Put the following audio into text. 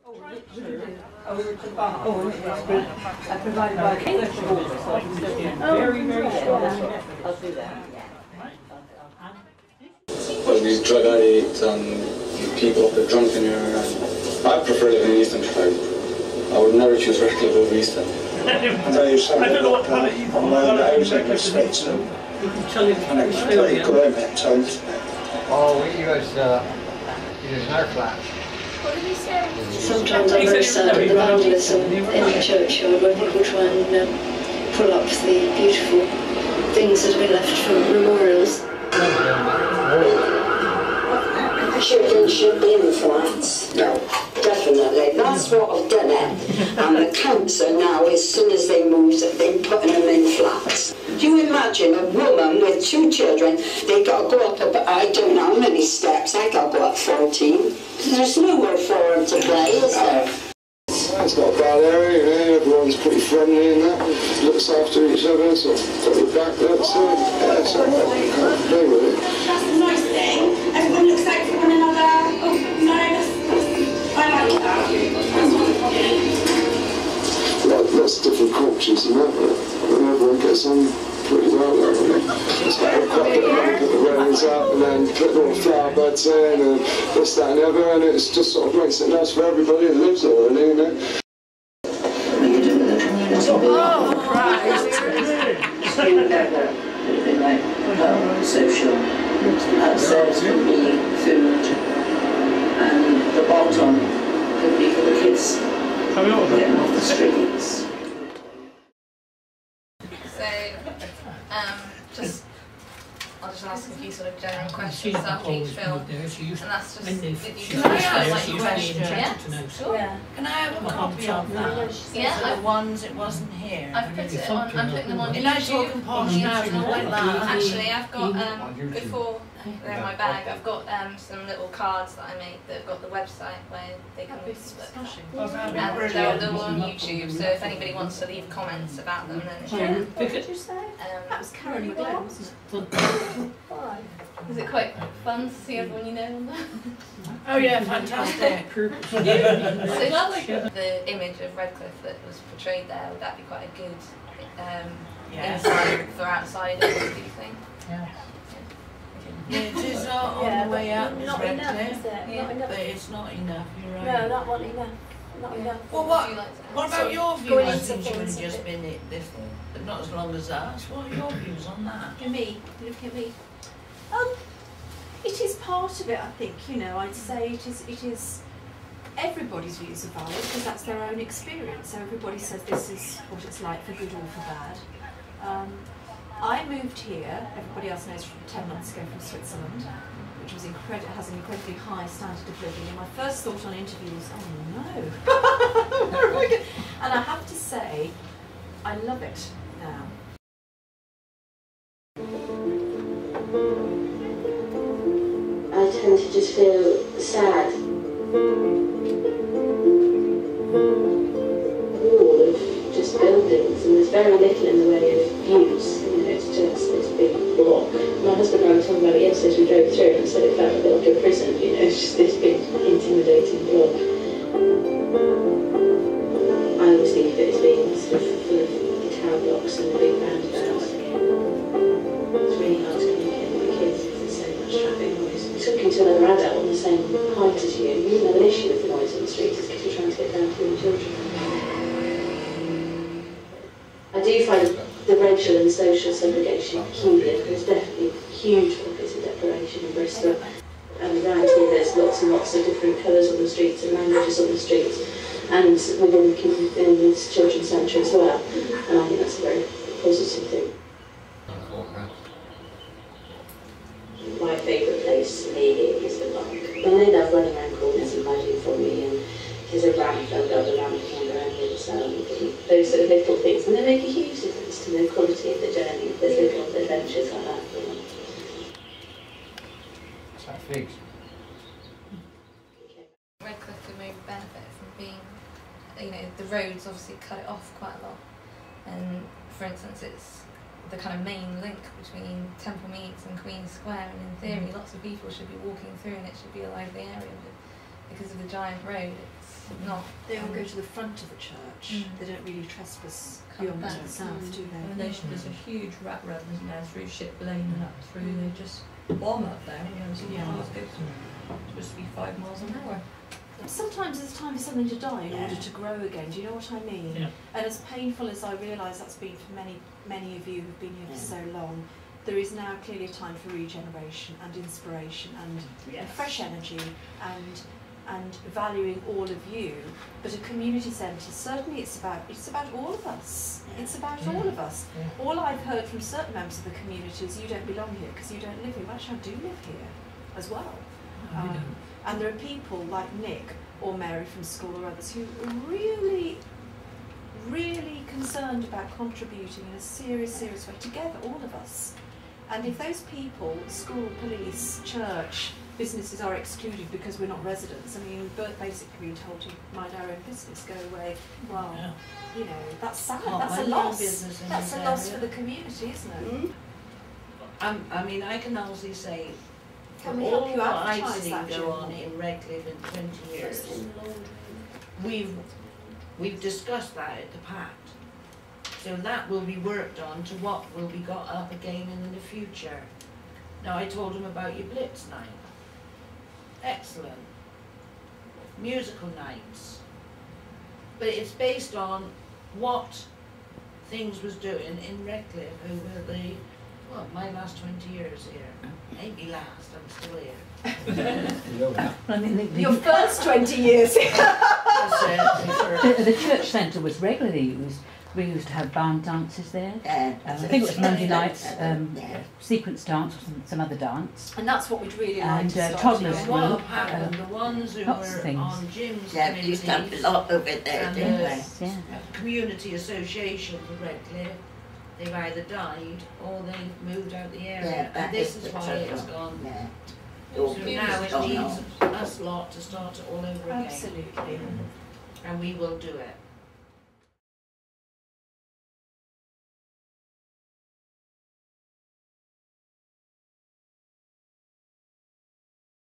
Over to the bar. Oh, I provided by the so I can still get very, very short. I'll do that. Well, these drug addicts and people up there drunk in here. I prefer living in Eastern. I would never choose Redcliffe over Eastern. I don't know what planet you on my nose and respect them. And it was very grim at times. Oh, he was in our flat. Sometimes I'm very sad at the vandalism in the churchyard where people try and pull up the beautiful things that have been left from memorials. Children should be in flats. No. Definitely. That's what I've done it. And the cancer now, as soon as they move, they're putting them in flats. Do you imagine a woman with 2 children, they've got to go up, I don't know how many steps, I got to go up 14. There's nowhere for them to play, is there? It's not a bad area, you know, everyone's pretty friendly and that, looks after each other, so got your back there, so yeah, so I can't play with it. That's the nice thing, everyone looks out for one another. Oh, no, I like that. Lots of different cultures and that, and everyone gets on pretty well there, really. It's like a quite put the railings up and then put little flower beds in and this, that and the other, and it's just sort of makes it nice for everybody that lives there, really, you know. Oh, Christ! Social, upstairs would be food, and the bottom would be for the kids getting off the streets. I'll just ask a few sort of general questions after each film, and that's just Can I ask a question? Yeah. Can I have a copy of that? Yeah, The ones it wasn't here. I've put it on. I'm putting them on You're not YouTube. talking posh now, not like that. Actually, I've got before they're in my bag. I've got some little cards that I made that have got the website where they can look. And they're all on YouTube. So if anybody wants to leave comments about them, then What did you say? that was Karen McGlynn, wasn't it? Was it quite fun to see everyone you know on there? Oh yeah, fantastic. So the image of Redcliffe that was portrayed there, would that be quite a good insight for outsiders, do you think? Yeah. It is on the way up, not enough, is it? Yeah. Not enough. but it's not enough, you're right. No, not one enough. Not enough. Well, what about your views? Going I into think you would things have a just bit. been this, but not as long as us. What are your views on that? Look at me. Look at me. It is part of it, I think. You know, I'd say it is. Everybody's views are valid because that's their own experience. So everybody says this is what it's like for good or for bad. I moved here. Everybody else knows 10 months ago from Switzerland, which was has an incredibly high standard of living. And my first thought on interview was, oh no, where am I going? And I have to say, I love it now. I tend to just feel sad. Wall of just buildings, and there's very little in the way of views. You know, it's just this big block. My husband and I were talking about it yesterday as we drove through, and said it felt a bit like a prison. You know, it's just this big, intimidating block. I always think of it as being sort of full of the tower blocks and the big roundabouts. It's really hard to communicate with the kids because there's so much traffic noise. Talking to another adult on the same height as you wouldn't have an issue with the noise on the streets because you're trying to get down to your children. I do find the racial and social segregation huge. There's definitely huge pockets of deprivation in Bristol. And around here there's lots and lots of different colours on the streets and languages on the streets and within the children's centre as well. And I think that's a very positive thing. My favourite place to be is the park. And they love running around corners and hiding from me, and there's a ramp, they'll build a ramp around here, so those sort of little things, and they make a huge difference to the quality of the journey. There's little adventures like that. You know. It's like figs. Redcliffe could maybe benefit from being, you know, the roads obviously cut it off quite a lot, and for instance it's the kind of main link between Temple Meads and Queen Square, and in theory lots of people should be walking through and it should be a lively area, but because of the giant road not. They all go to the front of the church. They don't really trespass beyond to the south, do they? And there's a huge rat run, isn't there, through Ship Lane and up through. They just bomb up there. You know, some cars go supposed to be 5 miles an hour. Sometimes it's time for something to die in order to grow again. Do you know what I mean? Yeah. And as painful as I realise that's been for many of you who've been here for so long, there is now clearly a time for regeneration and inspiration and fresh energy and valuing all of you. But a community centre, certainly it's about all of us. It's about all of us. All I've heard from certain members of the community is you don't belong here because you don't live here. Well, actually, I do live here as well. And there are people like Nick or Mary from school or others who are really, really concerned about contributing in a serious way together, all of us. And if those people, school, police, church, businesses are excluded because we're not residents, I mean, we're basically being told to mind our own business, go away. Well, you know, that's sad. That's a loss. That's a loss for the community, isn't it? I mean, I can honestly say, Can for we help all you that I've advertise seen that, go on Jim? in Redcliffe in 20 years, we've discussed that at the Pact. So that will be worked on to what will be got up again in the future. Now, I told him about your Blitz night. Excellent. Musical nights. But it's based on what things was doing in Redcliffe over the, well, my last 20 years here. Ain't me last, I'm still here. Your first 20 years. The church centre was regularly used. We used to have barn dances there. I think it was Monday nights, sequence dance or some other dance. And that's what we'd really like and to start toddlers doing. What happened, the ones who lots of were things. on Jim's We used to have a lot of it there, didn't we? community association for Redcliffe, they've either died or they've moved out the area. And this is why it's gone. So now it needs us lot to start it all over again. Absolutely. And we will do it.